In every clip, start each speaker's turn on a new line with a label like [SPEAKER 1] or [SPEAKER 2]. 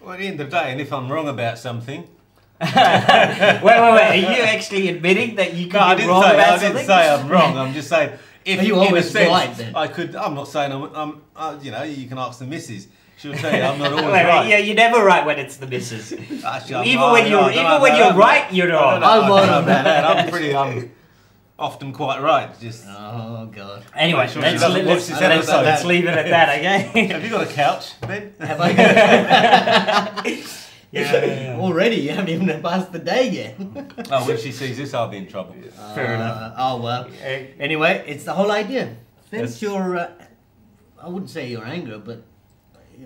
[SPEAKER 1] Well, at the end of the day, and if I'm wrong about something...
[SPEAKER 2] wait. Are you actually admitting that you could be wrong about something?
[SPEAKER 1] I didn't say I'm wrong. I'm just saying... If
[SPEAKER 3] you always right, then?
[SPEAKER 1] I could... I'm not saying I'm you know, you can ask the missus. She'll tell you I'm not always
[SPEAKER 2] Wait,
[SPEAKER 1] right.
[SPEAKER 2] Yeah, you're never right when it's the missus.
[SPEAKER 1] Actually,
[SPEAKER 2] Even when you're right, you're wrong.
[SPEAKER 1] I'm often quite right. Just
[SPEAKER 3] oh god.
[SPEAKER 2] Anyway,
[SPEAKER 1] sure
[SPEAKER 2] let's leave it at that. Okay.
[SPEAKER 1] Have you got a couch, Ben?
[SPEAKER 3] Have I got
[SPEAKER 2] Yeah.
[SPEAKER 3] Already, you haven't even passed the day yet.
[SPEAKER 1] Oh, when she sees this, I'll be in trouble.
[SPEAKER 2] Fair enough.
[SPEAKER 3] Oh well. Anyway, it's the whole idea. Vent your, I wouldn't say your anger, but...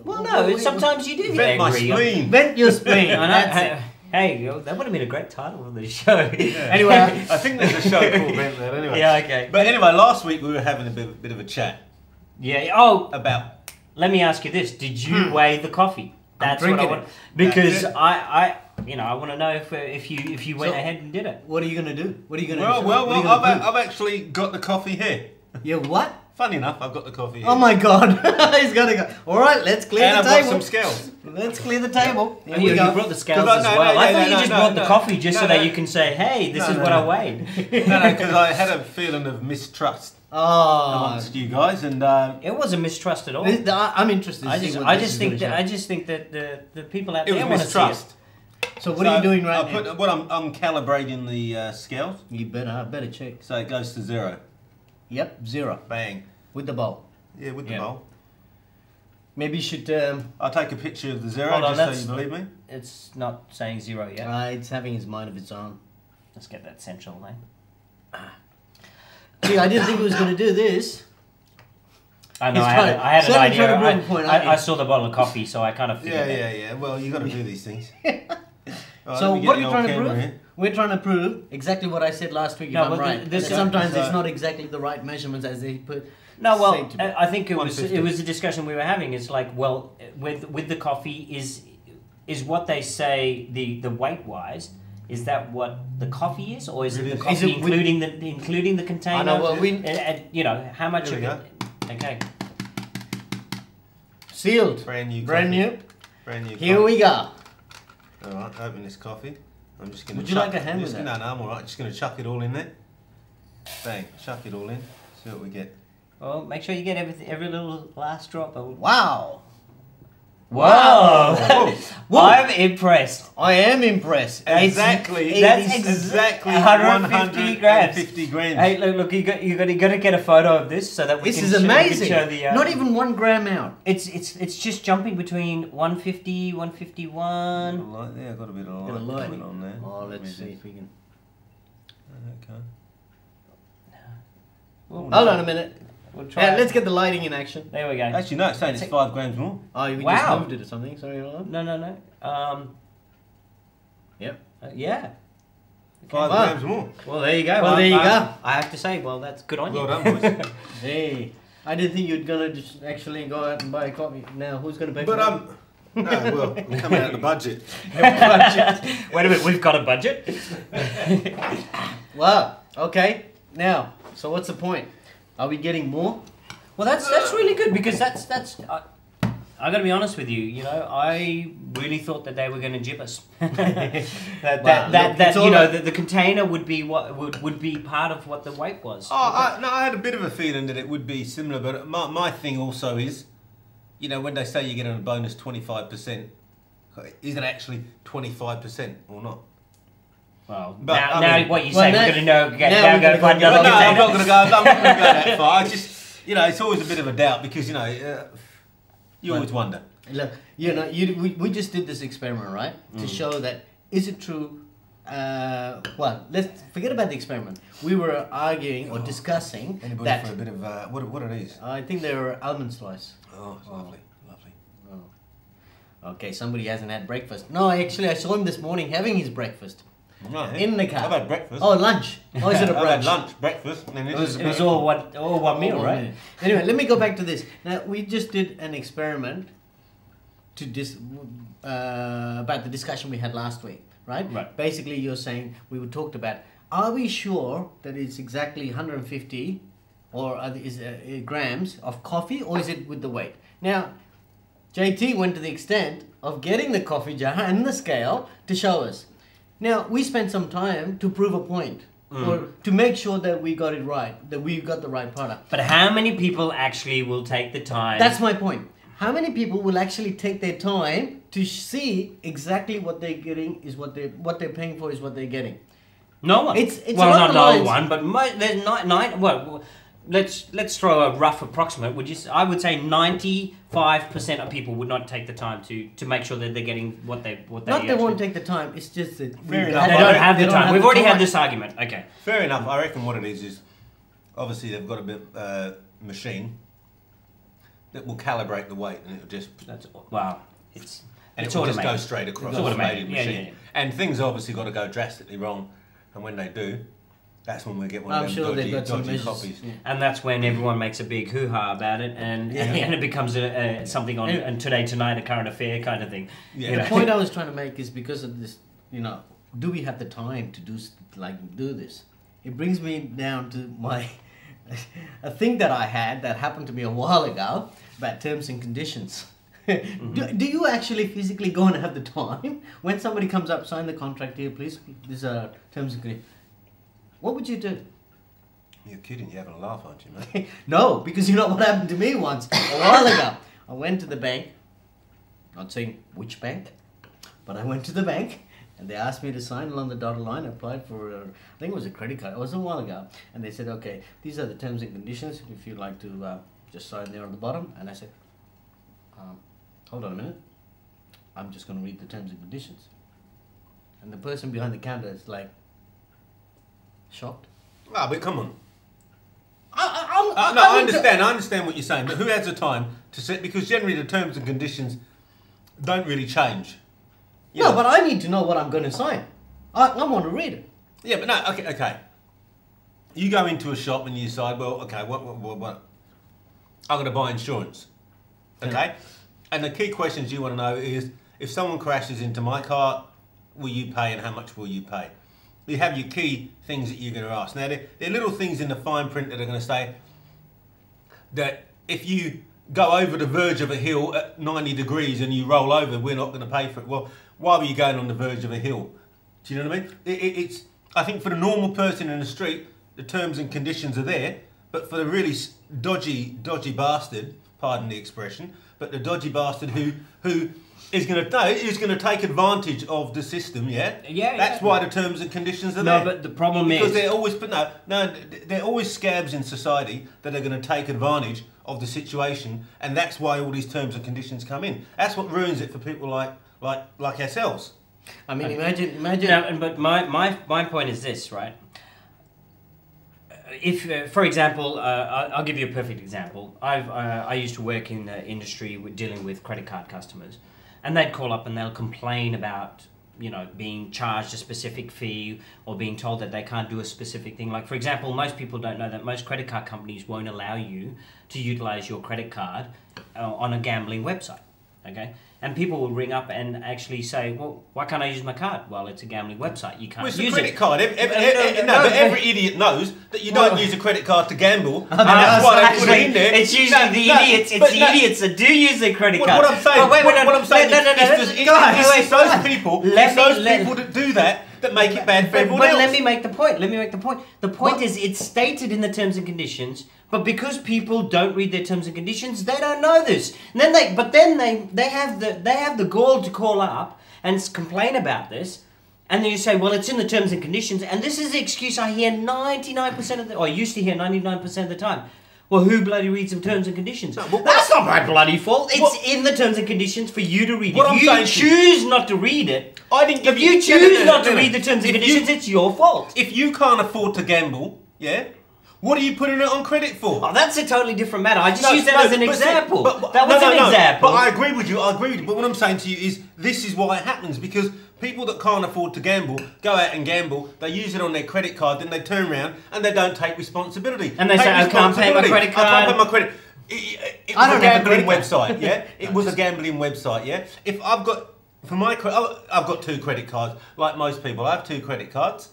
[SPEAKER 2] Well, no, sometimes you do get
[SPEAKER 1] Vent my
[SPEAKER 2] angry.
[SPEAKER 1] spleen.
[SPEAKER 3] Vent your spleen. That's it.
[SPEAKER 2] Hey, that would have been a great title of the show.
[SPEAKER 3] Anyway,
[SPEAKER 1] I think there's a show called Vent that anyway.
[SPEAKER 2] Yeah, okay.
[SPEAKER 1] But anyway, last week we were having a bit of a chat.
[SPEAKER 2] Yeah. Oh,
[SPEAKER 1] about...
[SPEAKER 2] Let me ask you this: did you weigh the coffee? That's what I want.
[SPEAKER 1] it.
[SPEAKER 2] Because I want to know if you went ahead and did it.
[SPEAKER 3] what are you gonna do? What are you gonna do?
[SPEAKER 1] Well, I've actually got the coffee here.
[SPEAKER 3] Yeah, what?
[SPEAKER 1] Funny enough, I've got the coffee here.
[SPEAKER 3] Oh my god, he's gonna go. All right, let's clear
[SPEAKER 1] And
[SPEAKER 3] the
[SPEAKER 1] I've
[SPEAKER 3] table.
[SPEAKER 1] got some scales.
[SPEAKER 3] Let's clear the table. Here
[SPEAKER 2] You
[SPEAKER 3] we go.
[SPEAKER 2] brought the scales
[SPEAKER 1] No,
[SPEAKER 2] as well.
[SPEAKER 1] no,
[SPEAKER 2] I thought you
[SPEAKER 1] no,
[SPEAKER 2] just
[SPEAKER 1] no,
[SPEAKER 2] brought the
[SPEAKER 1] no.
[SPEAKER 2] coffee just so
[SPEAKER 1] No,
[SPEAKER 2] that
[SPEAKER 1] no.
[SPEAKER 2] you can say, "Hey, this is
[SPEAKER 1] No,
[SPEAKER 2] what
[SPEAKER 1] no.
[SPEAKER 2] I weighed."
[SPEAKER 1] No, because I had a feeling of mistrust
[SPEAKER 3] Oh,
[SPEAKER 1] amongst you guys, and
[SPEAKER 2] It wasn't mistrust at all.
[SPEAKER 3] I'm interested. To
[SPEAKER 2] I
[SPEAKER 3] see
[SPEAKER 2] just,
[SPEAKER 3] what
[SPEAKER 2] I
[SPEAKER 3] this
[SPEAKER 2] just
[SPEAKER 3] is
[SPEAKER 2] think
[SPEAKER 3] gonna
[SPEAKER 2] that
[SPEAKER 3] show.
[SPEAKER 2] the people out
[SPEAKER 1] it
[SPEAKER 2] there
[SPEAKER 1] was
[SPEAKER 2] want to see it.
[SPEAKER 1] mistrust.
[SPEAKER 3] So what are you doing right now?
[SPEAKER 1] I'm calibrating the scales,
[SPEAKER 3] You better check.
[SPEAKER 1] so it goes to 0.
[SPEAKER 3] Yep, 0
[SPEAKER 1] Bang.
[SPEAKER 3] with the bowl.
[SPEAKER 1] Yeah, with the
[SPEAKER 2] Yeah.
[SPEAKER 1] bowl.
[SPEAKER 3] Maybe you should.
[SPEAKER 1] I'll take a picture of the 0
[SPEAKER 2] Hold on,
[SPEAKER 1] just so you believe me.
[SPEAKER 2] It's not saying 0 yet.
[SPEAKER 3] It's having his mind of its own.
[SPEAKER 2] Let's get that central line.
[SPEAKER 3] Gee, I didn't think it was going to do this.
[SPEAKER 2] I know.
[SPEAKER 3] He's
[SPEAKER 2] I
[SPEAKER 3] trying-
[SPEAKER 2] had an
[SPEAKER 3] certainly
[SPEAKER 2] idea.
[SPEAKER 3] trying to prove a point, aren't you?
[SPEAKER 2] I saw the bottle of coffee, so I kind of figured.
[SPEAKER 1] Yeah. Well, you got to do these things. Right,
[SPEAKER 3] So
[SPEAKER 1] let me get
[SPEAKER 3] what are
[SPEAKER 1] the
[SPEAKER 3] you
[SPEAKER 1] old
[SPEAKER 3] trying to
[SPEAKER 1] camera
[SPEAKER 3] prove?
[SPEAKER 1] here.
[SPEAKER 3] We're trying to prove exactly what I said last week. If
[SPEAKER 2] No,
[SPEAKER 3] I'm
[SPEAKER 2] but
[SPEAKER 3] right.
[SPEAKER 2] this-
[SPEAKER 3] That sometimes
[SPEAKER 1] so-
[SPEAKER 3] it's not exactly the right measurements as they put.
[SPEAKER 2] No, well,
[SPEAKER 3] say to me.
[SPEAKER 2] I think it was
[SPEAKER 1] 150.
[SPEAKER 2] a discussion we were having. It's like, well, with the coffee is what they say the weight wise. Is that what the coffee is, or is it the
[SPEAKER 1] Is
[SPEAKER 2] coffee
[SPEAKER 3] it with-
[SPEAKER 2] including the container?
[SPEAKER 3] I know. Well,
[SPEAKER 2] you know how much
[SPEAKER 1] Here
[SPEAKER 2] of
[SPEAKER 1] we
[SPEAKER 2] it. Okay.
[SPEAKER 3] sealed.
[SPEAKER 1] Brand new.
[SPEAKER 3] Brand
[SPEAKER 1] coffee.
[SPEAKER 3] new.
[SPEAKER 1] Brand new.
[SPEAKER 3] Here
[SPEAKER 1] coffee.
[SPEAKER 3] we go.
[SPEAKER 1] All right, open this coffee. I'm just going to.
[SPEAKER 3] Would you like a hand with that?
[SPEAKER 1] No, I'm all right. Just going to chuck it all in there. Bang! Chuck it all in. See what we get.
[SPEAKER 2] Well, make sure you get every little last drop.
[SPEAKER 3] Wow.
[SPEAKER 2] Wow!
[SPEAKER 3] Whoa.
[SPEAKER 2] I'm impressed.
[SPEAKER 3] I am impressed.
[SPEAKER 1] Exactly.
[SPEAKER 2] That's
[SPEAKER 1] exactly
[SPEAKER 2] 150 grams.
[SPEAKER 1] 150 grams.
[SPEAKER 2] Hey, look! You got to get a photo of this so that we
[SPEAKER 3] This
[SPEAKER 2] can
[SPEAKER 3] is
[SPEAKER 2] show, we can
[SPEAKER 3] amazing.
[SPEAKER 2] show the.
[SPEAKER 3] Not even 1 gram out.
[SPEAKER 2] It's just jumping between 150, 151.
[SPEAKER 1] Light there. I've got a bit of
[SPEAKER 3] Bit of
[SPEAKER 1] light
[SPEAKER 3] light.
[SPEAKER 1] coming on there.
[SPEAKER 3] Oh, let's see if we can.
[SPEAKER 1] Okay.
[SPEAKER 2] We'll,
[SPEAKER 3] Hold on a minute.
[SPEAKER 2] We'll try.
[SPEAKER 3] Yeah,
[SPEAKER 2] it.
[SPEAKER 3] let's get the lighting in action.
[SPEAKER 2] There we go.
[SPEAKER 1] Actually, no. It's saying it's 5 grams more.
[SPEAKER 3] Oh, we
[SPEAKER 2] Wow.
[SPEAKER 3] just moved it or something. Sorry, hold on.
[SPEAKER 2] No.
[SPEAKER 3] Yep.
[SPEAKER 2] Yeah.
[SPEAKER 1] 5
[SPEAKER 3] Wow.
[SPEAKER 1] grams more.
[SPEAKER 2] Well, there you go.
[SPEAKER 3] Well, there you go.
[SPEAKER 2] I have to say, well, that's good on
[SPEAKER 1] Well
[SPEAKER 2] you.
[SPEAKER 1] done, boys.
[SPEAKER 3] Hey, I didn't think you'd gonna just actually go out and buy a coffee. Now, who's gonna pay for
[SPEAKER 1] But
[SPEAKER 3] it?
[SPEAKER 1] no, well, coming out of the budget.
[SPEAKER 2] Wait a minute, we've got a budget.
[SPEAKER 3] Wow. Okay. Now, so what's the point? Are we getting more?
[SPEAKER 2] Well, that's really good because that's. I got to be honest with you. You know, I really thought that they were going to jib us. The container would be what would be part of what the weight was.
[SPEAKER 1] I had a bit of a feeling that it would be similar, but my thing also is, you know, when they say you're getting a bonus 25%, is it actually 25% or not?
[SPEAKER 2] Well,
[SPEAKER 1] But,
[SPEAKER 2] now,
[SPEAKER 1] I mean-
[SPEAKER 2] what you
[SPEAKER 3] Well,
[SPEAKER 2] say,
[SPEAKER 3] now-
[SPEAKER 2] we're going to know.
[SPEAKER 3] now
[SPEAKER 2] Now
[SPEAKER 3] we're
[SPEAKER 2] go
[SPEAKER 3] gonna
[SPEAKER 2] find
[SPEAKER 3] go-
[SPEAKER 2] another
[SPEAKER 1] No, I'm
[SPEAKER 2] container.
[SPEAKER 1] not going to go. I'm not going to go that far. I just, you know, it's always a bit of a doubt because you know, you always wonder.
[SPEAKER 3] Look, we just did this experiment, right? To show that is it true? Well, let's forget about the experiment. We were arguing or discussing
[SPEAKER 1] Anybody
[SPEAKER 3] that
[SPEAKER 1] for a bit of what it is?
[SPEAKER 3] I think they were almond slice.
[SPEAKER 1] Oh, it's lovely, lovely.
[SPEAKER 3] Oh. Okay, somebody hasn't had breakfast. No, actually, I saw him this morning having his breakfast
[SPEAKER 1] No,
[SPEAKER 3] in the car.
[SPEAKER 1] I've had breakfast.
[SPEAKER 3] Oh, lunch. Oh, is it a
[SPEAKER 1] I've had
[SPEAKER 3] brunch?
[SPEAKER 1] lunch, breakfast, and then
[SPEAKER 2] It
[SPEAKER 1] this
[SPEAKER 2] was,
[SPEAKER 1] is
[SPEAKER 2] it was all one meal,
[SPEAKER 3] Oh,
[SPEAKER 2] right?
[SPEAKER 3] man. Anyway, let me go back to this. Now, we just did an experiment to about the discussion we had last week, right?
[SPEAKER 2] Right.
[SPEAKER 3] Basically, you're saying we talked about, are we sure that it's exactly 150 or is grams of coffee, or is it with the weight? Now, JT went to the extent of getting the coffee jar and the scale to show us. Now, we spent some time to prove a point. Or to make sure that we got it right, that we got the right product.
[SPEAKER 2] But how many people actually will take the time?
[SPEAKER 3] That's my point. How many people will actually take their time to see exactly what they're getting is what they're paying for is what they're getting?
[SPEAKER 2] No one.
[SPEAKER 3] It's
[SPEAKER 2] well,
[SPEAKER 3] along
[SPEAKER 2] not
[SPEAKER 3] the
[SPEAKER 2] no
[SPEAKER 3] lines-
[SPEAKER 2] one, but there's nine. Well, let's throw a rough approximate. I would say 95% of people would not take the time to make sure that they're getting what they
[SPEAKER 3] Not they won't take the time. It's just that
[SPEAKER 1] Fair enough.
[SPEAKER 2] They don't have the time. We've already had
[SPEAKER 3] time.
[SPEAKER 2] this argument. Okay.
[SPEAKER 1] Fair enough. I reckon what it is obviously they've got a bit machine that will calibrate the weight, and it'll just
[SPEAKER 2] Wow. It's
[SPEAKER 1] and
[SPEAKER 2] it's
[SPEAKER 1] it will just
[SPEAKER 2] automated.
[SPEAKER 1] go straight across
[SPEAKER 2] It's
[SPEAKER 1] the
[SPEAKER 2] automated.
[SPEAKER 1] automated
[SPEAKER 2] Yeah,
[SPEAKER 1] machine.
[SPEAKER 2] yeah, yeah.
[SPEAKER 1] And things obviously got to go drastically wrong, and when they do, that's when we get one
[SPEAKER 3] I'm
[SPEAKER 1] of them
[SPEAKER 3] sure they've got some
[SPEAKER 1] dodgy
[SPEAKER 3] measures.
[SPEAKER 1] copies.
[SPEAKER 3] Yeah.
[SPEAKER 2] And that's when everyone makes a big hoo-ha about it, and it becomes something on and Today Tonight, a current affair kind of thing.
[SPEAKER 1] Yeah.
[SPEAKER 2] You
[SPEAKER 3] The
[SPEAKER 2] know?
[SPEAKER 3] point I was trying to make is because of this, do we have the time to do this? It brings me down to my a thing that I had that happened to me a while ago about terms and conditions. Do you actually physically go and have the time when somebody comes up, sign the contract here, please? These are terms and conditions. What would you do?
[SPEAKER 1] You're kidding, you're having a laugh, aren't you, mate?
[SPEAKER 3] No, because you know what happened to me once a while ago. I went to the bank, not saying which bank, but I went to the bank and they asked me to sign along the dotted line. I applied for, I think it was a credit card. It was a while ago. And they said, okay, these are the terms and conditions. If you'd like to just sign there on the bottom. And I said, hold on a minute. I'm just going to read the terms and conditions. And the person behind the counter is like, shocked.
[SPEAKER 1] Ah, but come on.
[SPEAKER 3] I
[SPEAKER 1] I understand what you're saying, but who has the time to sit? Because generally the terms and conditions don't really change. You
[SPEAKER 3] No,
[SPEAKER 1] know.
[SPEAKER 3] but I need to know what I'm going to sign. I want to read it.
[SPEAKER 1] Yeah, but no, okay. You go into a shop and you decide, well, okay, what? I'm going to buy insurance. Okay? And the key questions you want to know is, if someone crashes into my car, will you pay and how much will you pay? You have your key things that you're going to ask. Now, there are little things in the fine print that are going to say that if you go over the verge of a hill at 90 degrees and you roll over, we're not going to pay for it. Well, why were you going on the verge of a hill? Do you know what I mean? It's I think for the normal person in the street, the terms and conditions are there, but for the really dodgy bastard, pardon the expression, but the dodgy bastard who is going to take advantage of the system, yeah?
[SPEAKER 2] Yeah.
[SPEAKER 1] That's why the terms and conditions are
[SPEAKER 2] No,
[SPEAKER 1] there.
[SPEAKER 2] but the problem
[SPEAKER 1] because
[SPEAKER 2] is
[SPEAKER 1] they're always, they're always scabs in society that are going to take advantage of the situation, and that's why all these terms and conditions come in. That's what ruins it for people like ourselves.
[SPEAKER 3] I mean, imagine.
[SPEAKER 2] No, but my point is this, right? If, for example, I'll give you a perfect example. I used to work in the industry dealing with credit card customers, and they'd call up and they'll complain about being charged a specific fee or being told that they can't do a specific thing. Like, for example, most people don't know that most credit card companies won't allow you to utilize your credit card on a gambling website. Okay, and people will ring up and actually say, "Well, why can't I use my card?" Well, it's a gambling website. You can't
[SPEAKER 1] Well, it's
[SPEAKER 2] use
[SPEAKER 1] a credit
[SPEAKER 2] it.
[SPEAKER 1] card. But every idiot knows that you don't use a credit card to gamble, and that's
[SPEAKER 2] No,
[SPEAKER 1] why they put
[SPEAKER 2] actually,
[SPEAKER 1] it in there.
[SPEAKER 2] it's usually the idiots. It's the idiots that do use their credit card.
[SPEAKER 1] What I'm saying,
[SPEAKER 2] Oh, wait,
[SPEAKER 1] what I'm saying is those people that do that make it bad for everyone
[SPEAKER 2] But
[SPEAKER 1] else.
[SPEAKER 2] let me make the point. The point is, it's stated in the terms and conditions, but because people don't read their terms and conditions, they don't know this. And then they have the gall to call up and complain about this. And then you say, well, it's in the terms and conditions, and this is the excuse I hear 99% of the, or I used to hear 99% of the time. Well, who bloody reads the terms and conditions?
[SPEAKER 1] No, but
[SPEAKER 2] That's not my bloody fault. It's in the terms and conditions for you to read.
[SPEAKER 1] What
[SPEAKER 2] If
[SPEAKER 1] I'm
[SPEAKER 2] you
[SPEAKER 1] saying
[SPEAKER 2] choose not to read it,
[SPEAKER 1] I didn't give
[SPEAKER 2] if you choose not to read the terms and conditions, it's your fault.
[SPEAKER 1] If you can't afford to gamble, yeah, what are you putting it on credit for?
[SPEAKER 2] Oh, that's a totally different matter. I just used that as an example.
[SPEAKER 1] But
[SPEAKER 2] That was an example.
[SPEAKER 1] But I agree with you. But what I'm saying to you is, this is why it happens, because people that can't afford to gamble go out and gamble. They use it on their credit card, then they turn around and they don't take responsibility.
[SPEAKER 2] And they say, I can't pay my credit card.
[SPEAKER 1] I can't pay my credit. It was a gambling website, yeah. It was a gambling website, yeah. If I've got For I've got 2 credit cards. Like most people, I have 2 credit cards.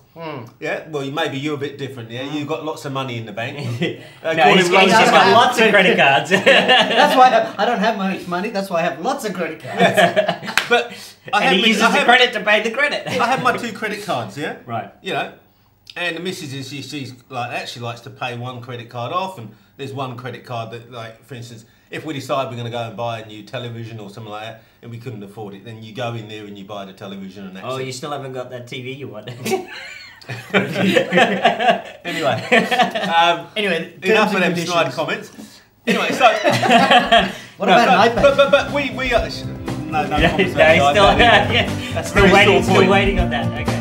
[SPEAKER 1] Yeah. Well, maybe you're a bit different. Yeah. You've got lots of money in the bank.
[SPEAKER 2] No, he's got lots of credit cards.
[SPEAKER 3] That's why I don't have much money. That's why I have lots of credit cards.
[SPEAKER 1] Yes. But
[SPEAKER 2] he uses the credit to pay the credit.
[SPEAKER 1] I have my 2 credit cards. Yeah.
[SPEAKER 2] Right.
[SPEAKER 1] You know, and the missus is she's like actually likes to pay 1 credit card off, and there's 1 credit card that, like, for instance, if we decide we're going to go and buy a new television or something like that, and we couldn't afford it, then you go in there and you buy the television, and that's it.
[SPEAKER 2] You still haven't got that TV you want.
[SPEAKER 1] Anyway,
[SPEAKER 3] Anyway,
[SPEAKER 1] enough of them snide comments. Anyway, so
[SPEAKER 3] what about an iPad?
[SPEAKER 1] But we no
[SPEAKER 2] Yeah,
[SPEAKER 1] comments
[SPEAKER 2] no,
[SPEAKER 1] about
[SPEAKER 2] he's
[SPEAKER 1] the iPad either. That's
[SPEAKER 2] still
[SPEAKER 1] very
[SPEAKER 2] waiting.
[SPEAKER 1] sore point.
[SPEAKER 2] Still waiting on that. Okay.